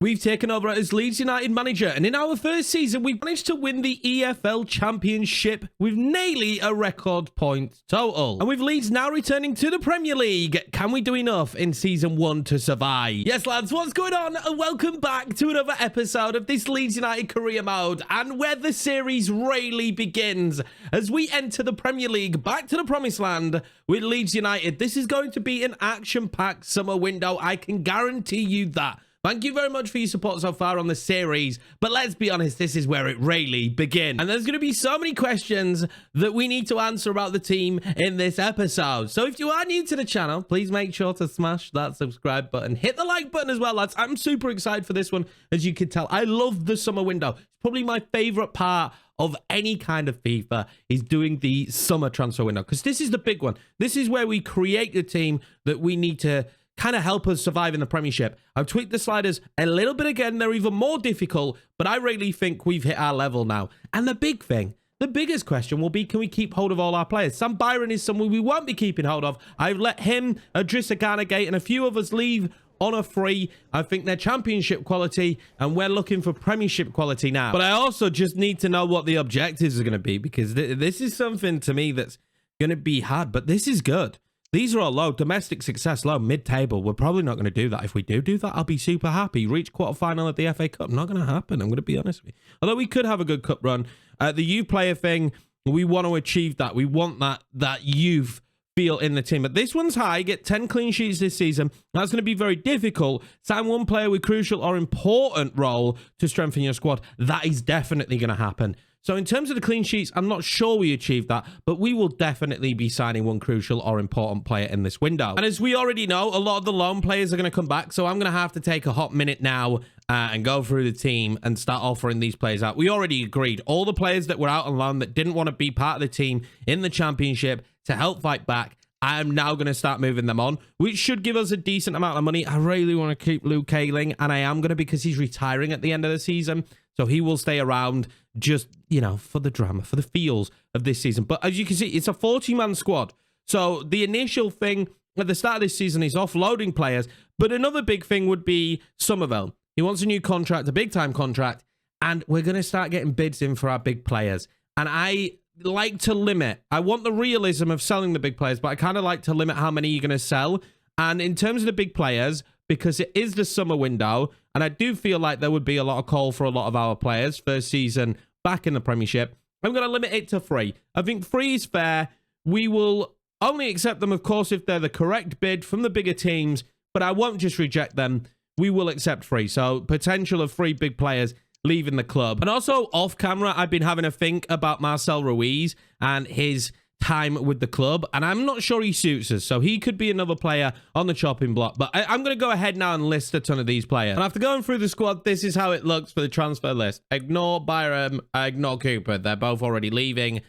We've taken over as Leeds United manager, and in our first season, we've managed to win the EFL Championship with nearly a record point total. And with Leeds now returning to the Premier League, can we do enough in Season 1 to survive? Yes, lads, what's going on? And welcome back to another episode of this Leeds United career mode, and where the series really begins as we enter the Premier League, back to the promised land with Leeds United. This is going to be an action-packed summer window, I can guarantee you that. Thank you very much for your support so far on the series, but let's be honest, this is where it really begins. And there's going to be so many questions that we need to answer about the team in this episode. So if you are new to the channel, please make sure to smash that subscribe button. Hit the like button as well, lads. I'm super excited for this one, as you can tell. I love the summer window. It's probably my favorite part of any kind of FIFA is doing the summer transfer window, because this is the big one. This is where we create the team that we need to kind of help us survive in the Premiership. I've tweaked the sliders a little bit again. They're even more difficult, but I really think we've hit our level now. And the big thing, the biggest question will be, can we keep hold of all our players? Sam Byron is someone we won't be keeping hold of. I've let him, Idrissa Gana Gate, and a few of us leave on a free. I think they're Championship quality, and we're looking for Premiership quality now. But I also just need to know what the objectives are going to be, because this is something to me that's going to be hard, but this is good. These are all low. Domestic success low. Mid-table. We're probably not going to do that. If we do that, I'll be super happy. Reach quarter-final at the FA Cup. Not going to happen. I'm going to be honest with you. Although we could have a good cup run. The youth player thing, we want to achieve that. We want that youth feel in the team. But this one's high. Get 10 clean sheets this season. That's going to be very difficult. Sign one player with crucial or important role to strengthen your squad. That is definitely going to happen. So in terms of the clean sheets, I'm not sure we achieved that, but we will definitely be signing one crucial or important player in this window. And as we already know, a lot of the loan players are going to come back, so I'm going to have to take a hot minute now and go through the team and start offering these players out. We already agreed. All the players that were out on loan that didn't want to be part of the team in the Championship to help fight back, I am now going to start moving them on, which should give us a decent amount of money. I really want to keep Luke Ayling, and I am going to, because he's retiring at the end of the season. So he will stay around just, you know, for the drama, for the feels of this season. But as you can see, it's a 40-man squad. So the initial thing at the start of this season is offloading players. But another big thing would be Somerville. He wants a new contract, a big-time contract. And we're going to start getting bids in for our big players. And I like to limit. I want the realism of selling the big players, but I kind of like to limit how many you're going to sell. And in terms of the big players, because it is the summer window, and I do feel like there would be a lot of call for a lot of our players first season back in the Premiership, I'm going to limit it to 3. I think 3 is fair. We will only accept them, of course, if they're the correct bid from the bigger teams, but I won't just reject them. We will accept 3. So potential of 3 big players leaving the club. And also off camera, I've been having a think about Marcel Ruiz and his time with the club, and I'm not sure he suits us, so he could be another player on the chopping block. But I'm going to go ahead now and list a ton of these players. And after going through the squad, this is how it looks for the transfer list. Ignore Byram, ignore Cooper. They're both already leaving.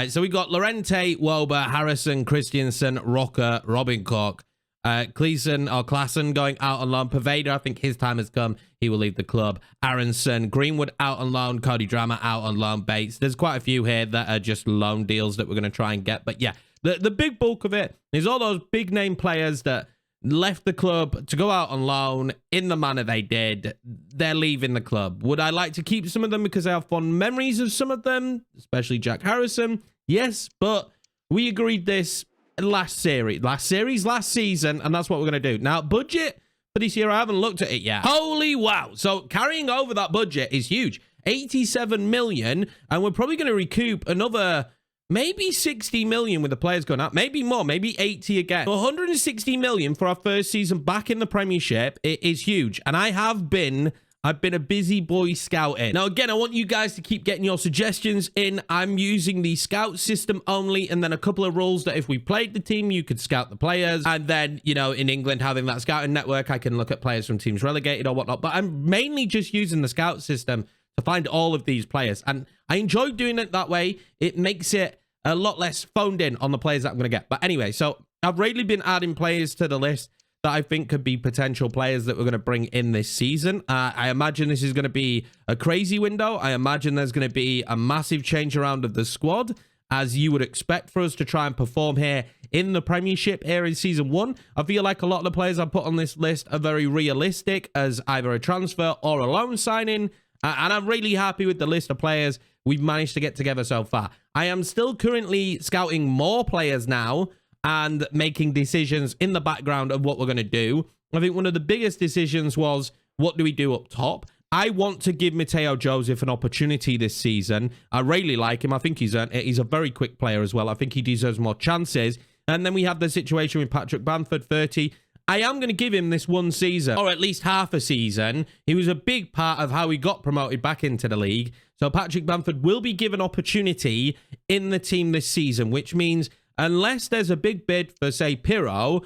So we got Lorente, Woba, Harrison, Christiansen, Rocker, Robin Cook, Klassen going out on loan. Pervader, I think his time has come. He will leave the club. Aronson, Greenwood out on loan. Cody Drama out on loan. Bates. There's quite a few here that are just loan deals that we're going to try and get. But yeah, the big bulk of it is all those big name players that left the club to go out on loan in the manner they did. They're leaving the club. Would I like to keep some of them because I have fond memories of some of them, especially Jack Harrison? Yes, but we agreed this last season, and that's what we're going to do. Now, budget for this year, I haven't looked at it yet. Holy wow. So carrying over that budget is huge. 87 million, and we're probably going to recoup another maybe 60 million with the players going up, maybe more, maybe 80 again. 160 million for our first season back in the Premiership. It is huge, and I've been a busy boy scouting. Now, again, I want you guys to keep getting your suggestions in. I'm using the scout system only, and then a couple of rules that if we played the team, you could scout the players. And then, you know, in England, having that scouting network, I can look at players from teams relegated or whatnot. But I'm mainly just using the scout system to find all of these players. And I enjoy doing it that way. It makes it a lot less phoned in on the players that I'm going to get. But anyway, so I've really been adding players to the list that I think could be potential players that we're going to bring in this season. I imagine this is going to be a crazy window. I imagine there's going to be a massive change around of the squad, as you would expect for us to try and perform here in the Premiership here in Season 1. I feel like a lot of the players I put on this list are very realistic as either a transfer or a loan signing. And I'm really happy with the list of players we've managed to get together so far. I am still currently scouting more players now and making decisions in the background of what we're going to do. I think one of the biggest decisions was, what do we do up top? I want to give Mateo Joseph an opportunity this season. I really like him. I think he's a very quick player as well. I think he deserves more chances. And then we have the situation with Patrick Bamford, 30. I am going to give him this one season, or at least half a season. He was a big part of how he got promoted back into the league. So Patrick Bamford will be given opportunity in the team this season, which means unless there's a big bid for, say, Pirro,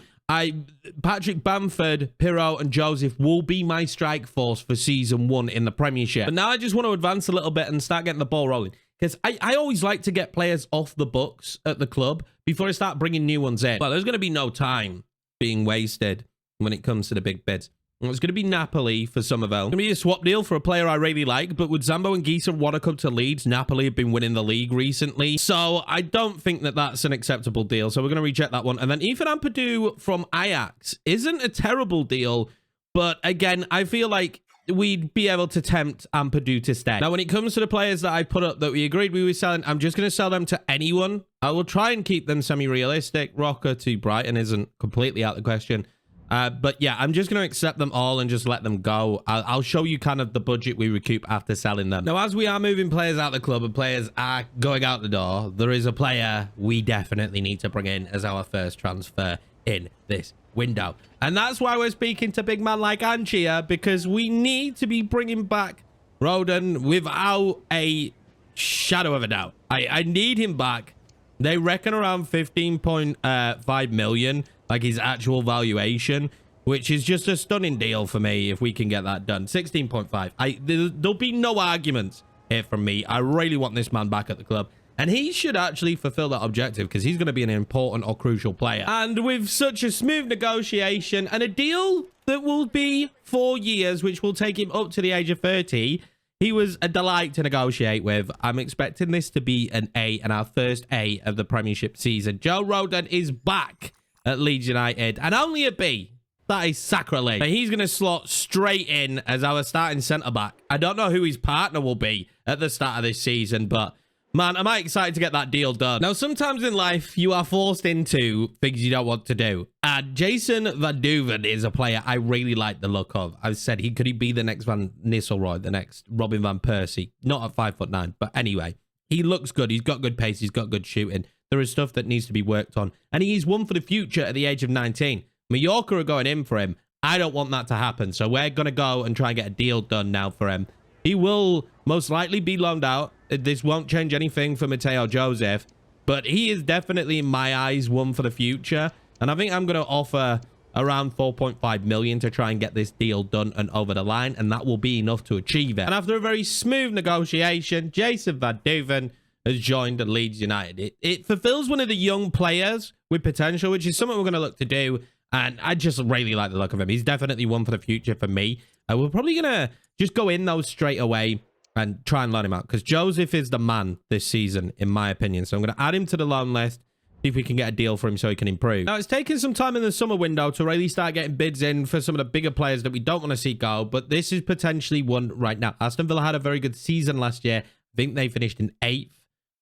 Patrick Bamford, Pirro, and Joseph will be my strike force for Season 1 in the Premiership. But now I just want to advance a little bit and start getting the ball rolling. Because I always like to get players off the books at the club before I start bringing new ones in. Well, there's going to be no time being wasted when it comes to the big bids. It's going to be Napoli for Somerville. It's going to be a swap deal for a player I really like, but would Zambo and Gisa want to come to Leeds? Napoli have been winning the league recently, so I don't think that that's an acceptable deal, so we're going to reject that one. And then Ethan Ampadu from Ajax isn't a terrible deal, but again, I feel like we'd be able to tempt Ampadu to stay. Now, when it comes to the players that I put up that we agreed we were selling, I'm just going to sell them to anyone. I will try and keep them semi-realistic. Rocker to Brighton isn't completely out of the question. But yeah, I'm just going to accept them all and just let them go. I'll show you kind of the budget we recoup after selling them. Now, as we are moving players out of the club and players are going out the door, there is a player we definitely need to bring in as our first transfer in this window. And that's why we're speaking to big man like Anchia, because we need to be bringing back Rodon without a shadow of a doubt. I need him back. They reckon around 15.5 million, like his actual valuation, which is just a stunning deal for me if we can get that done. 16.5. There'll be no arguments here from me. I really want this man back at the club. And he should actually fulfill that objective because he's going to be an important or crucial player. And with such a smooth negotiation and a deal that will be 4 years, which will take him up to the age of 30, he was a delight to negotiate with. I'm expecting this to be an A and our first A of the Premiership season. Joe Rodon is back at Leeds United and only a B. That is sacrilege. But he's going to slot straight in as our starting centre-back. I don't know who his partner will be at the start of this season, but man, am I excited to get that deal done. Now, sometimes in life, you are forced into things you don't want to do. And Jason Van Duven is a player I really like the look of. I've said could he be the next Van Nistelrooy, the next Robin Van Persie? Not at 5'9", but anyway, he looks good. He's got good pace. He's got good shooting. There is stuff that needs to be worked on. And he's one for the future at the age of 19. Mallorca are going in for him. I don't want that to happen. So we're going to go and try and get a deal done now for him. He will most likely be loaned out. This won't change anything for Mateo Joseph, but he is definitely, in my eyes, one for the future. And I think I'm going to offer around 4.5 million to try and get this deal done and over the line, and that will be enough to achieve it. And after a very smooth negotiation, Jason Van Duven has joined Leeds United. It fulfills one of the young players with potential, which is something we're going to look to do. And I just really like the look of him. He's definitely one for the future for me. We're probably going to just go in, though, straight away and try and loan him out, because Joseph is the man this season, in my opinion. So I'm going to add him to the loan list, see if we can get a deal for him so he can improve. Now, it's taken some time in the summer window to really start getting bids in for some of the bigger players that we don't want to see go, but this is potentially one right now. Aston Villa had a very good season last year. I think they finished in 8th,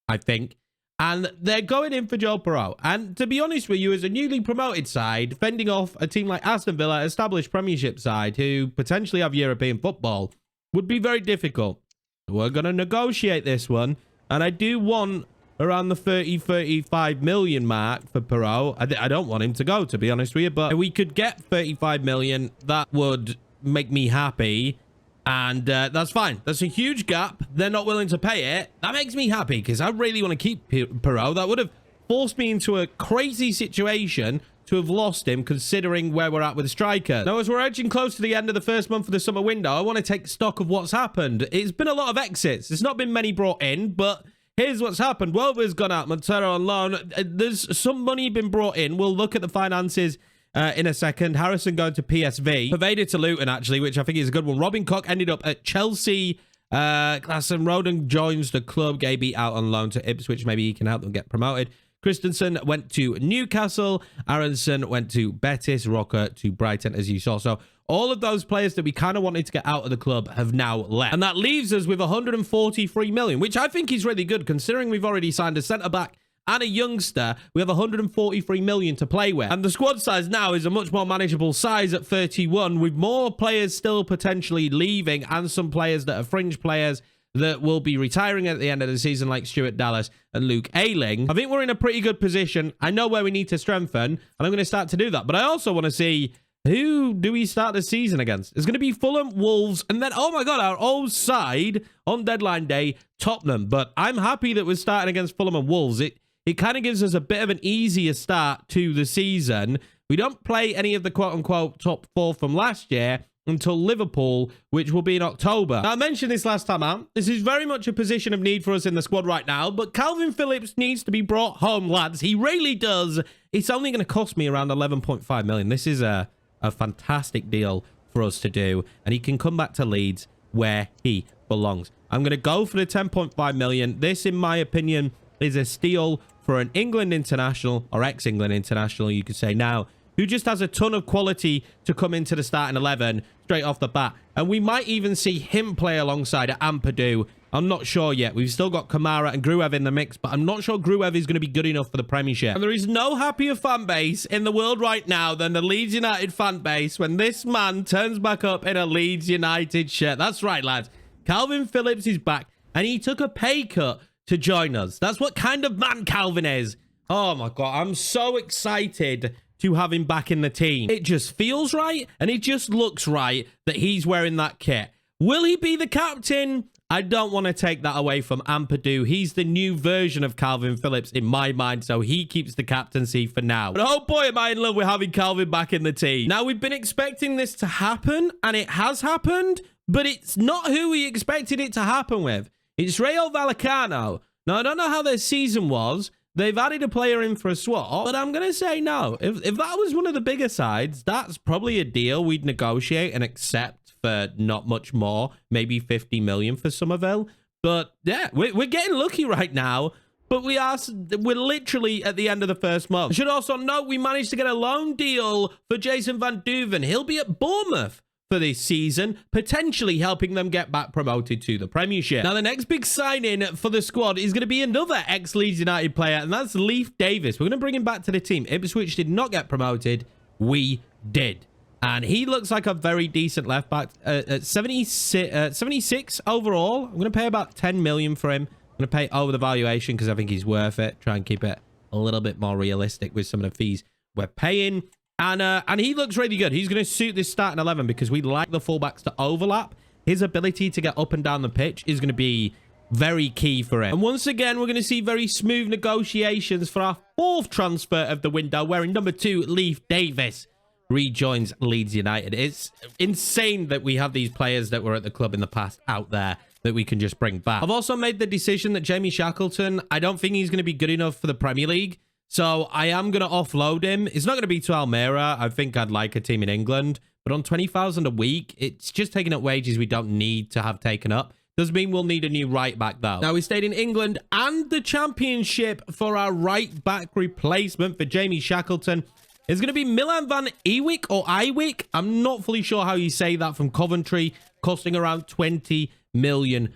I think. And they're going in for Joe Perot. And to be honest with you, as a newly promoted side, fending off a team like Aston Villa, established Premiership side, who potentially have European football, would be very difficult. We're going to negotiate this one. And I do want around the 30-35 million mark for Perot. I don't want him to go, to be honest with you. But if we could get 35 million, that would make me happy. And that's fine. That's a huge gap. They're not willing to pay it. That makes me happy because I really want to keep Perot. That would have forced me into a crazy situation to have lost him, considering where we're at with the striker. Now, as we're edging close to the end of the first month of the summer window, I want to take stock of what's happened. It's been a lot of exits. There's not been many brought in, but here's what's happened. Welber's gone out. Montero on loan. There's some money been brought in. We'll look at the finances in a second. Harrison going to PSV. Pervaded to Luton, actually, which I think is a good one. Robin Koch ended up at Chelsea. Klassen Rodon joins the club. Gaby out on loan to Ipswich. Maybe he can help them get promoted. Christensen went to Newcastle. Aronson went to Betis. Rocker to Brighton, as you saw. So all of those players that we kind of wanted to get out of the club have now left. And that leaves us with 143 million, which I think is really good considering we've already signed a centre-back and a youngster. We have 143 million to play with. And the squad size now is a much more manageable size at 31, with more players still potentially leaving and some players that are fringe players that will be retiring at the end of the season, like Stuart Dallas and Luke Ayling. I think we're in a pretty good position. I know where we need to strengthen, and I'm going to start to do that. But I also want to see, who do we start the season against? It's going to be Fulham, Wolves, and then, oh my God, our old side on deadline day, Tottenham. But I'm happy that we're starting against Fulham and Wolves. It kind of gives us a bit of an easier start to the season. We don't play any of the quote-unquote top four from last year until Liverpool, which will be in October. Now, I mentioned this last time out. This is very much a position of need for us in the squad right now, but Calvin Phillips needs to be brought home, lads. He really does. It's only going to cost me around 11.5 million. This is a fantastic deal for us to do, and he can come back to Leeds where he belongs. I'm going to go for the 10.5 million. This, in my opinion, is a steal for an England international, or ex-England international, you could say now, who just has a ton of quality to come into the starting 11 straight off the bat. And we might even see him play alongside Ampadu. I'm not sure yet. We've still got Kamara and Gruev in the mix, but I'm not sure Gruev is going to be good enough for the Premiership. And there is no happier fan base in the world right now than the Leeds United fan base when this man turns back up in a Leeds United shirt. That's right, lads. Calvin Phillips is back, and he took a pay cut to join us. That's what kind of man Calvin is. Oh my God, I'm so excited to have him back in the team. It just feels right, and it just looks right that he's wearing that kit. Will he be the captain? I don't want to take that away from Ampadu. He's the new version of Calvin Phillips in my mind, so he keeps the captaincy for now. But oh boy, am I in love with having Calvin back in the team. Now, we've been expecting this to happen, and it has happened, but it's not who we expected it to happen with. It's Rayo Vallecano. Now, I don't know how their season was. They've added a player in for a swap, but I'm going to say no. If that was one of the bigger sides, that's probably a deal we'd negotiate and accept for not much more, maybe 50 million for Somerville. But yeah, we're getting lucky right now, but we're literally at the end of the first month. I should also note we managed to get a loan deal for Jason Van Duven. He'll be at Bournemouth for this season, potentially helping them get back promoted to the Premiership. Now, the next big signing for the squad is going to be another ex-Leeds United player, and that's Leif Davis. We're going to bring him back to the team. Ipswich did not get promoted. We did. And he looks like a very decent left-back. At 76 overall, I'm going to pay about 10 million for him. I'm going to pay over the valuation because I think he's worth it. Try and keep it a little bit more realistic with some of the fees we're paying. And he looks really good. He's going to suit this starting 11 because we like the fullbacks to overlap. His ability to get up and down the pitch is going to be very key for him. And once again, we're going to see very smooth negotiations for our fourth transfer of the window, wearing number 2, Leif Davis rejoins Leeds United. It's insane that we have these players that were at the club in the past out there that we can just bring back. I've also made the decision that Jamie Shackleton, I don't think he's going to be good enough for the Premier League. So I am going to offload him. It's not going to be to Almeria. I think I'd like a team in England. But on 20,000 a week, it's just taking up wages we don't need to have taken up. Does mean we'll need a new right back, though. Now, we stayed in England and the Championship for our right back replacement for Jamie Shackleton. It's going to be Milan van Ewijk or Iwick. I'm not fully sure how you say that, from Coventry, costing around £20 million.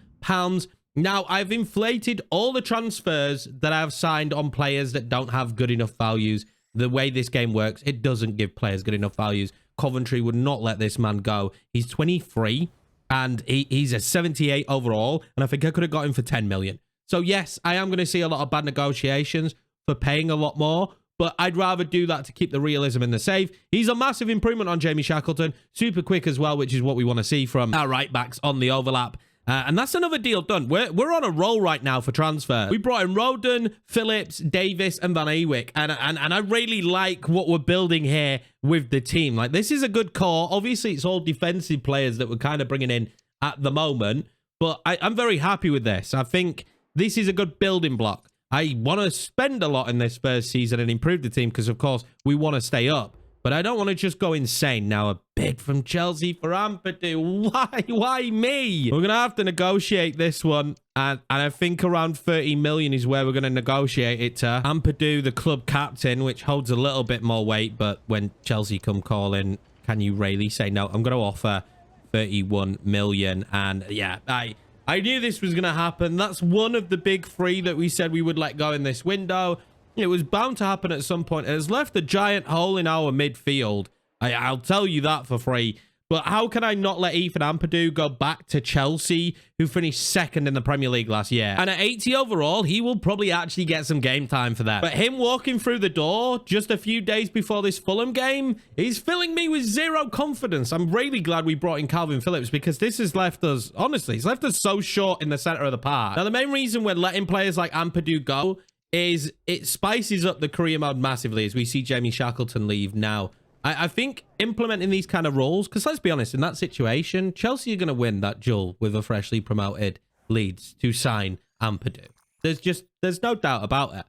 Now, I've inflated all the transfers that I've signed on players that don't have good enough values. The way this game works, it doesn't give players good enough values. Coventry would not let this man go. He's 23, and he's a 78 overall, and I think I could have got him for 10 million. So, yes, I am going to see a lot of bad negotiations for paying a lot more, but I'd rather do that to keep the realism in the safe. He's a massive improvement on Jamie Shackleton. Super quick as well, which is what we want to see from our right-backs on the overlap. And that's another deal done. We're on a roll right now for transfer. We brought in Roden, Phillips, Davis, and Van Ewijk. And I really like what we're building here with the team. Like, this is a good core. Obviously, it's all defensive players that we're kind of bringing in at the moment. But I'm very happy with this. I think this is a good building block. I want to spend a lot in this first season and improve the team because, of course, we want to stay up. But I don't want to just go insane. Now, a bid from Chelsea for Ampadu. Why me? We're going to have to negotiate this one. And I think around 30 million is where we're going to negotiate it to. Ampadu, the club captain, which holds a little bit more weight. But when Chelsea come calling, can you really say no? I'm going to offer 31 million. And yeah, I knew this was going to happen. That's one of the big three that we said we would let go in this window. It was bound to happen at some point. It has left a giant hole in our midfield. I'll tell you that for free. But how can I not let Ethan Ampadu go back to Chelsea, who finished second in the Premier League last year? And at 80 overall, he will probably actually get some game time for that. But him walking through the door just a few days before this Fulham game is filling me with zero confidence. I'm really glad we brought in Calvin Phillips, because this has left us, honestly, it's left us so short in the center of the park. Now, the main reason we're letting players like Ampadu go is it spices up the career mode massively as we see Jamie Shackleton leave now. I think implementing these kind of roles, because let's be honest, in that situation, Chelsea are going to win that duel with a freshly promoted Leeds to sign Ampadu. There's no doubt about it.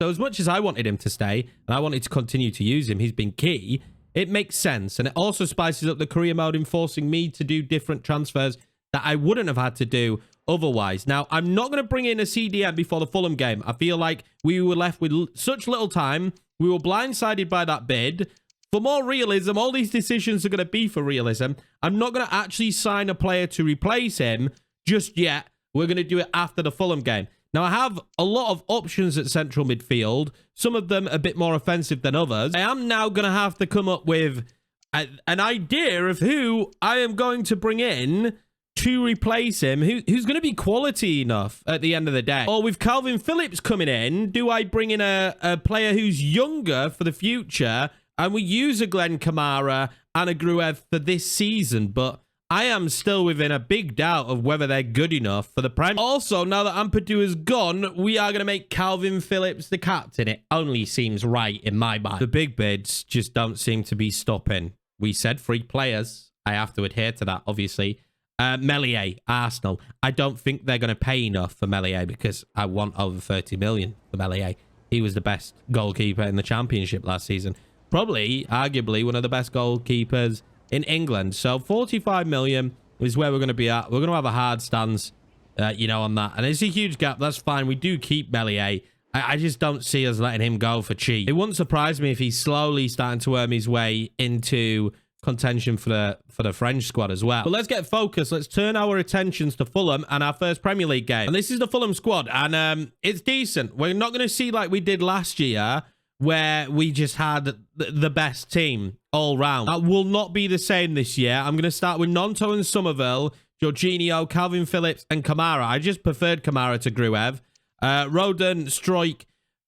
So as much as I wanted him to stay, and I wanted to continue to use him, he's been key, it makes sense. And it also spices up the career mode in forcing me to do different transfers that I wouldn't have had to do otherwise. Now, I'm not going to bring in a CDM before the Fulham game. I feel like we were left with such little time. We were blindsided by that bid. For more realism, all these decisions are going to be for realism. I'm not going to actually sign a player to replace him just yet. We're going to do it after the Fulham game. Now, I have a lot of options at central midfield, some of them a bit more offensive than others. I am now going to have to come up with an idea of who I am going to bring in to replace him, who's going to be quality enough at the end of the day. Or with Calvin Phillips coming in, do I bring in a player who's younger for the future, and we use a Glenn Kamara and a Gruev for this season? But I am still within a big doubt of whether they're good enough for the Prem. Also, now that Ampadu is gone, we are going to make Calvin Phillips the captain. It only seems right in my mind. The big bids just don't seem to be stopping. We said 3 players. I have to adhere to that, obviously. Meslier, Arsenal. I don't think they're going to pay enough for Meslier, because I want over 30 million for Meslier. He was the best goalkeeper in the Championship last season. Probably, arguably, one of the best goalkeepers in England. So 45 million is where we're going to be at. We're going to have a hard stance, on that. And it's a huge gap. That's fine. We do keep Meslier. I just don't see us letting him go for cheap. It wouldn't surprise me if he's slowly starting to worm his way into contention for the French squad as well. But let's get focused. Let's turn our attentions to Fulham and our first Premier League game. And this is the Fulham squad. And it's decent. We're not going to see like we did last year, where we just had the best team all round. That will not be the same this year. I'm going to start with Nonto and Somerville, Jorginho, Calvin Phillips, and Kamara. I just preferred Kamara to Gruev. Roden, Struijk,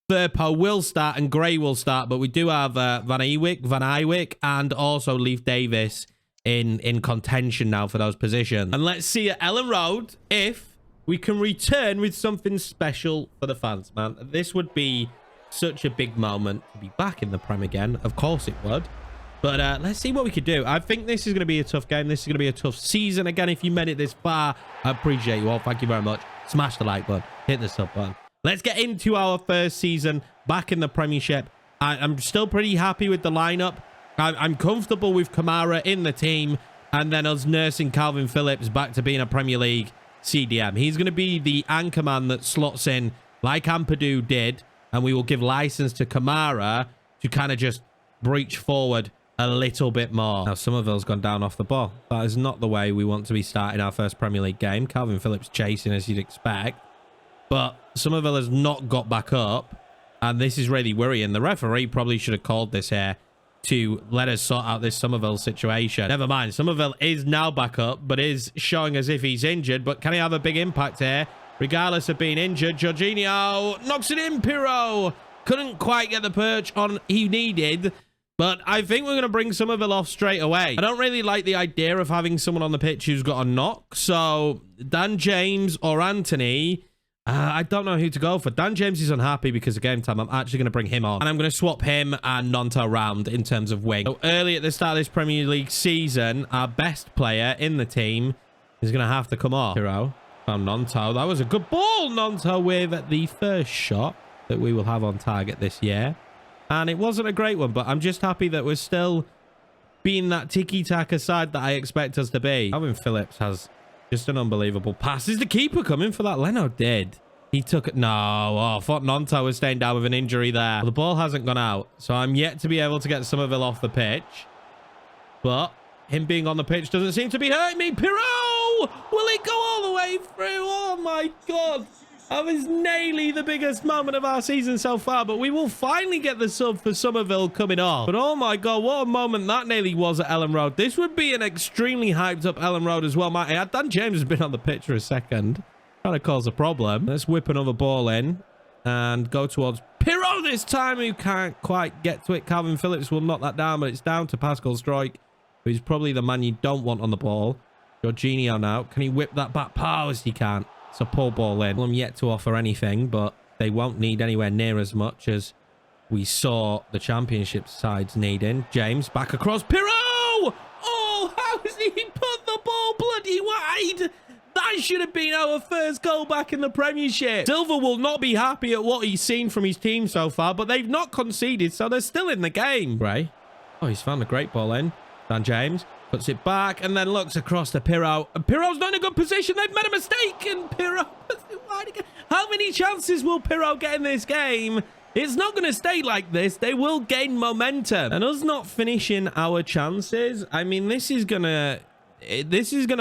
Firpo will start, and Gray will start, but we do have Van Eywick, and also Leif Davis in contention now for those positions. And let's see at Ellen Road if we can return with something special for the fans, man. This would be such a big moment to be back in the Prem again. Of course it would. But let's see what we could do. I think this is going to be a tough game. This is going to be a tough season. Again, if you made it this far, I appreciate you all. Thank you very much. Smash the like button. Hit the sub button. Let's get into our first season back in the Premiership. I'm still pretty happy with the lineup. I'm comfortable with Kamara in the team, and then us nursing Calvin Phillips back to being a Premier League CDM. He's going to be the anchor man that slots in like Ampadu did, and we will give license to Kamara to kind of just breach forward a little bit more. Now, Somerville's gone down off the ball. That is not the way we want to be starting our first Premier League game. Calvin Phillips chasing, as you'd expect. But Somerville has not got back up, and this is really worrying. The referee probably should have called this here to let us sort out this Somerville situation. Never mind. Somerville is now back up, but is showing as if he's injured. But can he have a big impact here? Regardless of being injured, Jorginho knocks it in, Pirro. Couldn't quite get the perch on he needed, but I think we're going to bring Somerville off straight away. I don't really like the idea of having someone on the pitch who's got a knock, so Dan James or Anthony, I don't know who to go for. Dan James is unhappy because of game time. I'm actually going to bring him on, and I'm going to swap him and Nonto around in terms of wing. So early at the start of this Premier League season, our best player in the team is going to have to come off. Pirro. Nonto. That was a good ball, Nonto, with the first shot that we will have on target this year. And it wasn't a great one, but I'm just happy that we're still being that tiki-taka side that I expect us to be. Calvin Phillips has Just an unbelievable pass. Is the keeper coming for that? Leno did. He took it. No. Oh, I thought Nonto was staying down with an injury there. Well, the ball hasn't gone out. So I'm yet to be able to get Somerville off the pitch. But him being on the pitch doesn't seem to be hurting me. Pirot! Will it go all the way through? Oh, my God. That was nearly the biggest moment of our season so far, but we will finally get the sub for Somerville coming off. But oh my God, what a moment that nearly was at Ellen Road. This would be an extremely hyped up Ellen Road as well. Dan James has been on the pitch for a second. Trying to cause a problem. Let's whip another ball in and go towards Pirot this time, who can't quite get to it. Calvin Phillips will knock that down, but it's down to Pascal Strike, who's probably the man you don't want on the ball. Jorginho now. Can he whip that back pass? He can't. It's a pull ball in. I'm yet to offer anything, but they won't need anywhere near as much as we saw the championship sides needing. James back across. Pirot! Oh, how has he put the ball bloody wide? That should have been our first goal back in the Premiership. Silva will not be happy at what he's seen from his team so far, but they've not conceded, so they're still in the game. Gray. Oh, he's found a great ball in. Dan James puts it back and then looks across to Pirot. And Pirot's not in a good position. They've made a mistake. And Pirot puts it wide again. How many chances will Pirot get in this game? It's not going to stay like this. They will gain momentum. And us not finishing our chances, I mean, this is going to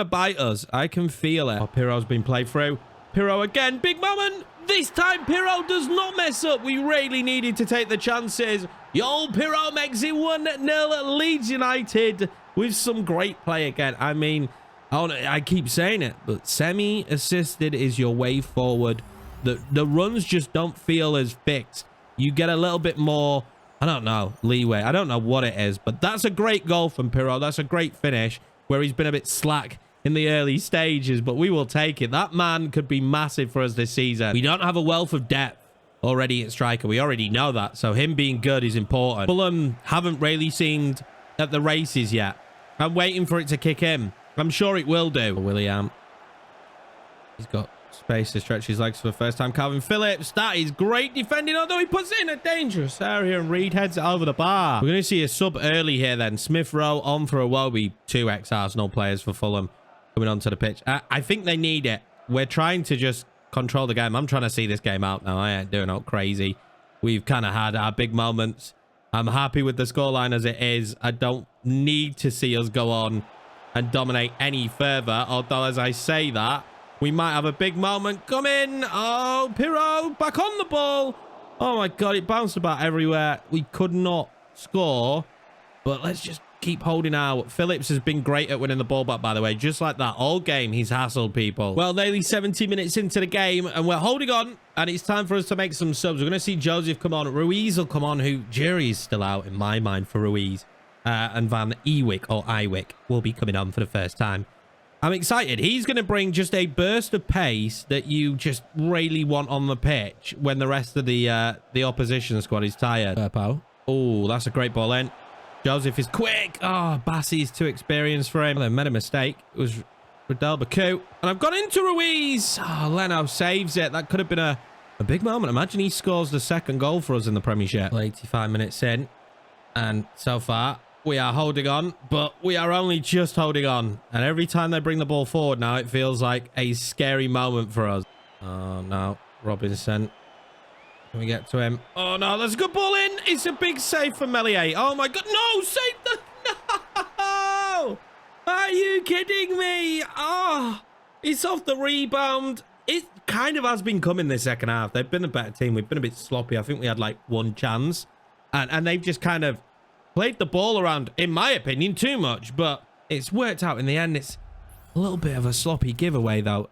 bite us. I can feel it. Oh, Pirot's been played through. Pirot again. Big moment. This time, Pirot does not mess up. We really needed to take the chances. Yo, Pirot makes it 1-0 Leeds United with some great play again. I mean, I keep saying it, but semi-assisted is your way forward. The runs just don't feel as fixed. You get a little bit more, I don't know, leeway. I don't know what it is, but that's a great goal from Pirot. That's a great finish where he's been a bit slack in the early stages, but we will take it. That man could be massive for us this season. We don't have a wealth of depth already at striker. We already know that, so him being good is important. Fulham haven't really seemed at the races yet. I'm waiting for it to kick in. I'm sure it will do. William. He's got space to stretch his legs for the first time. Calvin Phillips. That is great defending, although he puts it in a dangerous area and Reed heads it over the bar. We're going to see a sub early here then. Smith Rowe on for Iwobi. 2 ex-Arsenal players for Fulham coming onto the pitch. I think they need it. We're trying to just control the game. I'm trying to see this game out now. I ain't doing all crazy. We've kind of had our big moments. I'm happy with the scoreline as it is. I don't need to see us go on and dominate any further. Although, as I say that, we might have a big moment coming. Oh, Pirot back on the ball. Oh, my God. It bounced about everywhere. We could not score. But let's just keep holding out. Phillips has been great at winning the ball back, by the way. Just like that. All game, he's hassled people. Well, nearly 70 minutes into the game, and we're holding on. And it's time for us to make some subs. We're going to see Joseph come on. Ruiz will come on, who jury's still out in my mind for Ruiz. And Van Ewijk, or Iwick, will be coming on for the first time. I'm excited. He's going to bring just a burst of pace that you just really want on the pitch when the rest of the opposition squad is tired. Oh, that's a great ball in. Joseph is quick. Oh, Bassey's too experienced for him. They made a mistake. It was Radel Baku. And I've gone into Ruiz. Oh, Leno saves it. That could have been a big moment. Imagine he scores the second goal for us in the Premiership. 85 minutes in. And so far, we are holding on, but we are only just holding on. And every time they bring the ball forward now, it feels like a scary moment for us. Oh, no. Robinson. Can we get to him? Oh, no. There's a good ball in. It's a big save for Melier. Oh, my God. No, save the... No! Are you kidding me? Oh, it's off the rebound. It kind of has been coming this second half. They've been a better team. We've been a bit sloppy. I think we had like 1 chance. And they've just kind of played the ball around, in my opinion, too much. But it's worked out in the end. It's a little bit of a sloppy giveaway, though.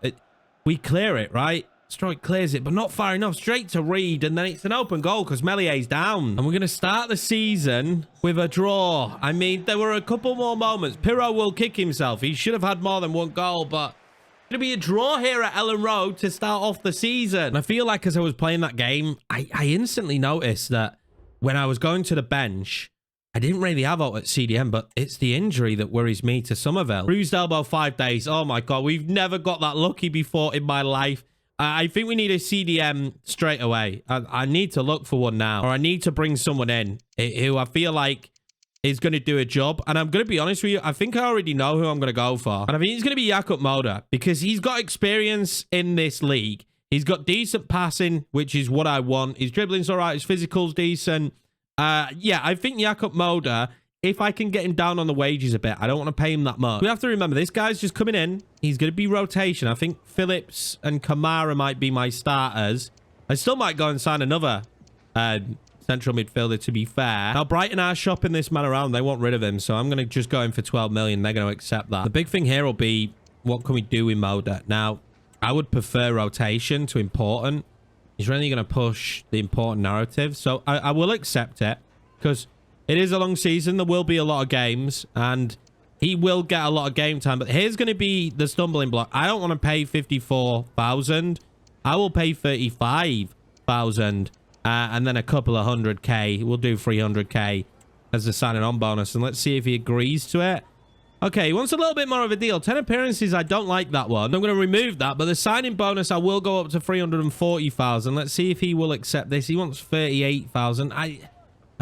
We clear it, right? Strike clears it, but not far enough. Straight to Reed, and then it's an open goal because Melier's down. And we're going to start the season with a draw. I mean, there were a couple more moments. Pirot will kick himself. He should have had more than 1 goal, but it's going to be a draw here at Ellen Road to start off the season. And I feel like as I was playing that game, I instantly noticed that when I was going to the bench, I didn't really have out at CDM, but it's the injury that worries me to Somerville. Bruised elbow, 5 days. Oh, my God. We've never got that lucky before in my life. I think we need a CDM straight away. I need to look for one now, or I need to bring someone in who I feel like is going to do a job. And I'm going to be honest with you, I think I already know who I'm going to go for. And I think he's going to be Ep1 because he's got experience in this league. He's got decent passing, which is what I want. His dribbling's all right. His physical's decent. Yeah, I think Ep1, if I can get him down on the wages a bit, I don't want to pay him that much. We have to remember, this guy's just coming in. He's going to be rotation. I think Phillips and Kamara might be my starters. I still might go and sign another central midfielder, to be fair. Now, Brighton are shopping this man around. They want rid of him, so I'm going to just go in for 12 million. They're going to accept that. The big thing here will be, what can we do with Moda? Now, I would prefer rotation to important. He's really going to push the important narrative, so I will accept it because it is a long season. There will be a lot of games, and he will get a lot of game time. But here's going to be the stumbling block. I don't want to pay 54,000. I will pay 35,000. And then a couple of 100k. We'll do 300k as the signing on bonus. And let's see if he agrees to it. Okay, he wants a little bit more of a deal. 10 appearances, I don't like that one. I'm going to remove that. But the signing bonus, I will go up to 340,000. Let's see if he will accept this. He wants 38,000. I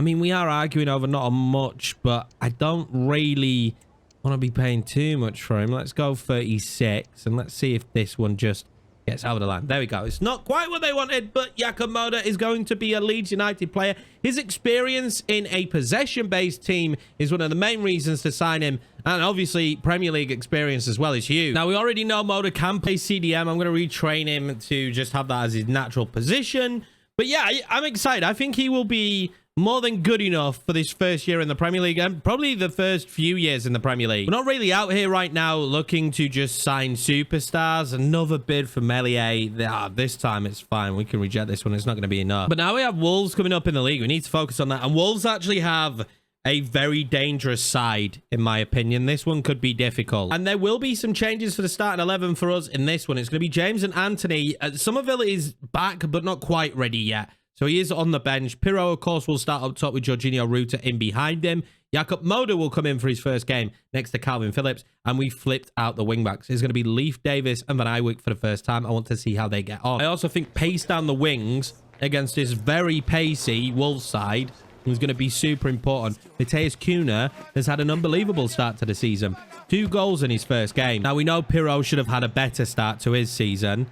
mean, we are arguing over not much, but I don't really want to be paying too much for him. Let's go 36. And let's see if this one just gets over the line. There we go. It's not quite what they wanted, but Ep1 is going to be a Leeds United player. His experience in a possession-based team is one of the main reasons to sign him. And obviously, Premier League experience as well is huge. Now, we already know Moda can play CDM. I'm going to retrain him to just have that as his natural position. But yeah, I'm excited. I think he will be more than good enough for this first year in the Premier League and probably the first few years in the Premier League. We're not really out here right now looking to just sign superstars. Another bid for Melier. This time it's fine. We can reject this one. It's not going to be enough. But now we have Wolves coming up in the league. We need to focus on that. And Wolves actually have a very dangerous side, in my opinion. This one could be difficult. And there will be some changes for the starting 11 for us in this one. It's going to be James and Anthony. Somerville is back, but not quite ready yet. So he is on the bench. Pirro, of course, will start up top with Jorginho Ruta in behind him. Ep1 will come in for his first game next to Calvin Phillips. And we flipped out the wing-backs. It's going to be Leif Davis and Van Eyck for the first time. I want to see how they get on. I also think pace down the wings against this very pacey Wolves side is going to be super important. Matheus Cunha has had an unbelievable start to the season. 2 goals in his first game. Now, we know Pirro should have had a better start to his season.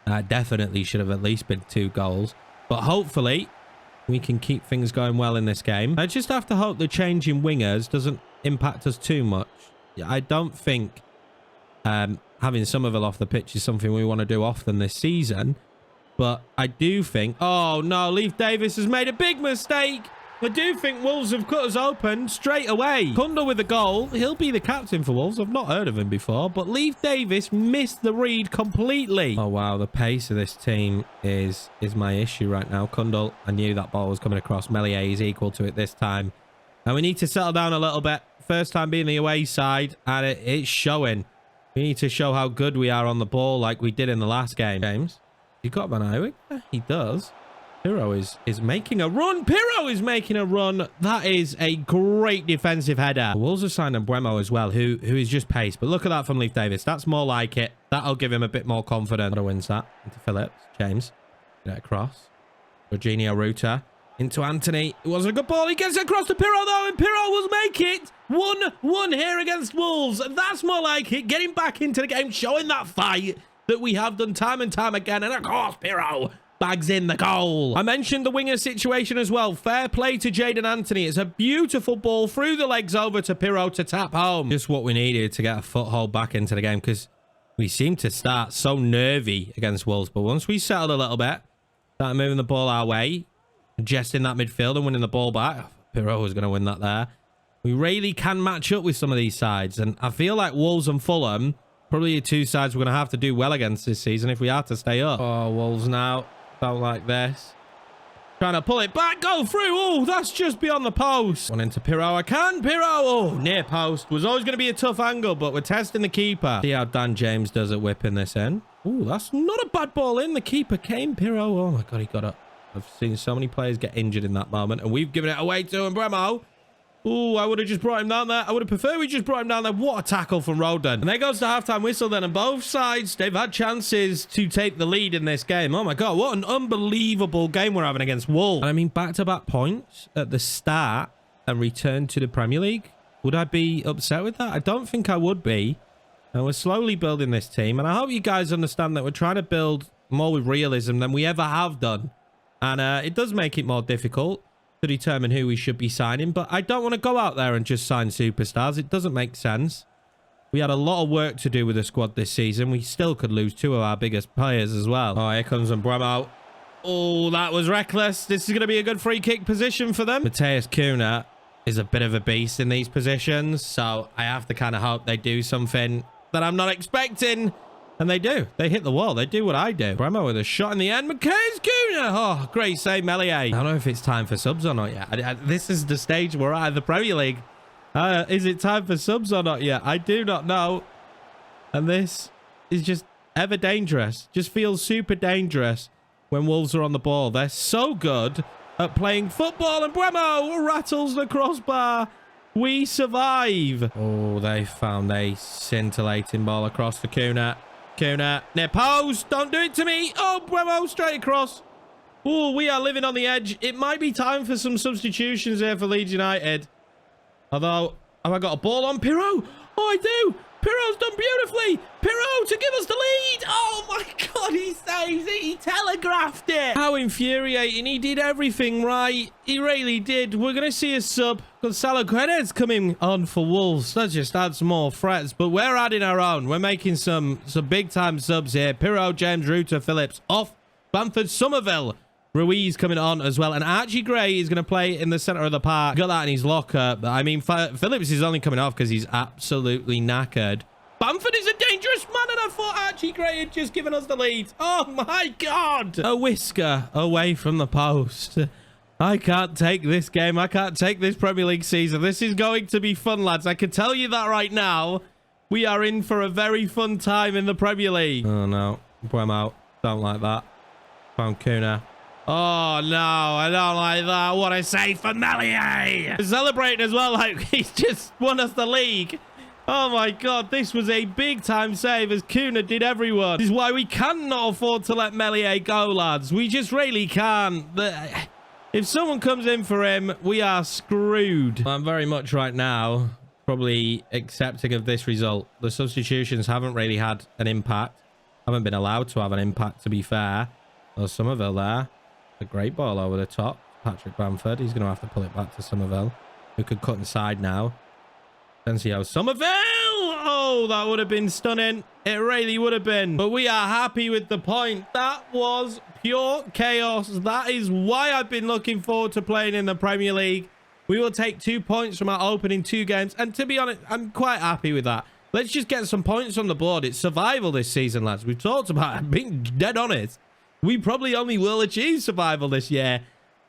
Definitely should have at least been 2 goals. But hopefully, we can keep things going well in this game. I just have to hope the change in wingers doesn't impact us too much. I don't think having Somerville off the pitch is something we want to do often this season. But I do think... Oh, no. Leif Davis has made a big mistake. I do think Wolves have cut us open straight away. Kundal with the goal. He'll be the captain for Wolves. I've not heard of him before. But Leif Davis missed the read completely. Oh, wow. The pace of this team is my issue right now. Kundal, I knew that ball was coming across. Melier is equal to it this time. And we need to settle down a little bit. First time being the away side. And it's showing. We need to show how good we are on the ball like we did in the last game. James, you got Van Eyck? Yeah, he does. Pirro is making a run. Pirro is making a run. That is a great defensive header. The Wolves have signed Mbuemo as well, who is just pace. But look at that from Leif Davis. That's more like it. That'll give him a bit more confidence. What wins that? Into Phillips. James. Get it across. Jorginho Ruta. Into Anthony. It wasn't a good ball. He gets it across to Pirro, though, and Pirro will make it. 1-1 here against Wolves. That's more like it. Getting back into the game, showing that fight that we have done time and time again. And of course, Pirro bags in the goal. I mentioned the winger situation as well. Fair play to Jadon Anthony. It's a beautiful ball through the legs over to Pirro to tap home. Just what we needed to get a foothold back into the game because we seem to start so nervy against Wolves. But once we settled a little bit, started moving the ball our way, congesting that midfield and winning the ball back. Pirro was going to win that there. We really can match up with some of these sides. And I feel like Wolves and Fulham, probably the 2 sides we're going to have to do well against this season if we are to stay up. Oh, Wolves now. Felt like this. Trying to pull it back. Go through. Oh, that's just beyond the post. One into Pirro. I can. Pirro. Oh, near post. Was always going to be a tough angle, but we're testing the keeper. See how Dan James does at whipping this in. Oh, that's not a bad ball in. The keeper came. Pirro. Oh, my God. He got up. I've seen so many players get injured in that moment, and we've given it away to Mbuemo. Oh, I would have just brought him down there. I would have preferred we just brought him down there. What a tackle from Rodon. And there goes the halftime whistle then. And both sides, they've had chances to take the lead in this game. Oh my God, what an unbelievable game we're having against Wolves. And I mean, back-to-back points at the start and return to the Premier League? Would I be upset with that? I don't think I would be. And we're slowly building this team. And I hope you guys understand that we're trying to build more with realism than we ever have done. And it does make it more difficult to determine who we should be signing. But I don't want to go out there and just sign superstars. It doesn't make sense. We had a lot of work to do with the squad this season. We still could lose 2 of our biggest players as well. Oh, here comes Ampadu. Oh, that was reckless. This is going to be a good free kick position for them. Matheus Cunha is a bit of a beast in these positions. So I have to kind of hope they do something that I'm not expecting. And they do. They hit the wall. They do what I do. Bremo with a shot in the end. Matheus Cunha. Oh, great save, Meslier. I don't know if it's time for subs or not yet. This is the stage we're at in the Premier League. Is it time for subs or not yet? I do not know. And this is just ever dangerous. Just feels super dangerous when Wolves are on the ball. They're so good at playing football. And Bremo rattles the crossbar. We survive. Oh, they found a scintillating ball across the Cunha. Cunha near post. Don't do it to me. Oh, Bremo straight across. Oh, we are living on the edge. It might be time for some substitutions here for Leeds United. Although, have I got a ball on Pirro? Oh, I do. Pirro's done beautifully. Pirro to give us the lead. Oh, my God. He saves it. He telegraphed it. How infuriating. He did everything right. He really did. We're going to see a sub. Gonzalo Guedes coming on for Wolves. That just adds more threats. But we're adding our own. We're making some big-time subs here. Pirro, James, Ruta, Phillips off. Bamford, Somerville. Ruiz coming on as well. And Archie Gray is going to play in the center of the park. Got that in his locker. But I mean, Phillips is only coming off because he's absolutely knackered. Bamford is a dangerous man, and I thought Archie Gray had just given us the lead. Oh, my God. A whisker away from the post. I can't take this game. I can't take this Premier League season. This is going to be fun, lads. I can tell you that right now. We are in for a very fun time in the Premier League. Oh, no. I'm out. Don't like that. Found Cunha. Oh, no, I don't like that. What a save for Meslier. Celebrating as well like he's just won us the league. Oh, my God. This was a big-time save as Cunha did everyone. This is why we cannot afford to let Meslier go, lads. We just really can't. If someone comes in for him, we are screwed. I'm very much right now probably accepting of this result. The substitutions haven't really had an impact. Haven't been allowed to have an impact, to be fair. There's Somerville there. A great ball over the top. Patrick Bamford. He's going to have to pull it back to Somerville, who could cut inside now. Tencio Somerville! Oh, that would have been stunning. It really would have been. But we are happy with the point. That was pure chaos. That is why I've been looking forward to playing in the Premier League. We will take 2 points from our opening 2 games. And to be honest, I'm quite happy with that. Let's just get some points on the board. It's survival this season, lads. We've talked about it. Being dead honest. We probably only will achieve survival this year.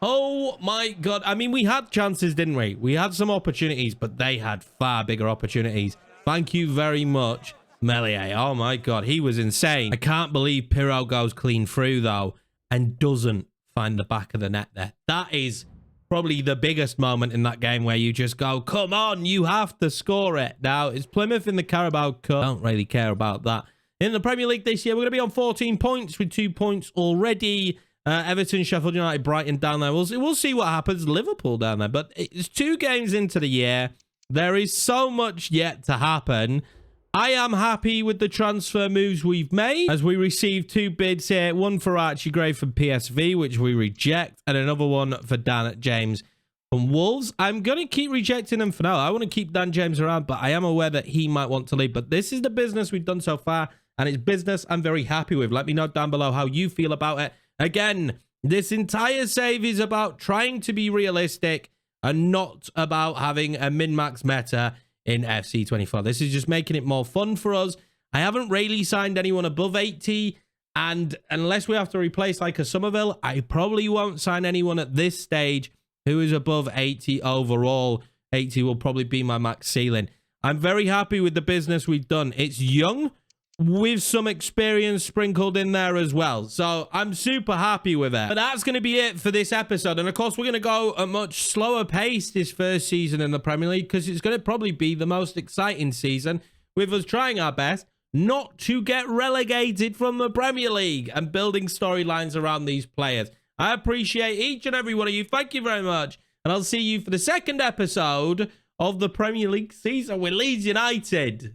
Oh, my God. I mean, we had chances, didn't we? We had some opportunities, but they had far bigger opportunities. Thank you very much, Meslier. Oh, my God. He was insane. I can't believe Pirro goes clean through, though, and doesn't find the back of the net there. That is probably the biggest moment in that game where you just go, come on, you have to score it. Now, it's Plymouth in the Carabao Cup. Don't really care about that. In the Premier League this year, we're going to be on 14 points with 2 points already. Everton, Sheffield United, Brighton down there. We'll see what happens. Liverpool down there. But it's 2 games into the year. There is so much yet to happen. I am happy with the transfer moves we've made as we receive 2 bids here. One for Archie Gray from PSV, which we reject, and another one for Dan James from Wolves. I'm going to keep rejecting them for now. I want to keep Dan James around, but I am aware that he might want to leave. But this is the business we've done so far. And it's business I'm very happy with. Let me know down below how you feel about it. Again, this entire save is about trying to be realistic and not about having a min-max meta in FC 24. This is just making it more fun for us. I haven't really signed anyone above 80. And unless we have to replace like a Somerville, I probably won't sign anyone at this stage who is above 80 overall. 80 will probably be my max ceiling. I'm very happy with the business we've done. It's young, with some experience sprinkled in there as well. So I'm super happy with it. But that's going to be it for this episode. And of course, we're going to go at a much slower pace this first season in the Premier League because it's going to probably be the most exciting season with us trying our best not to get relegated from the Premier League and building storylines around these players. I appreciate each and every one of you. Thank you very much and I'll see you for the second episode of the Premier League season with Leeds United.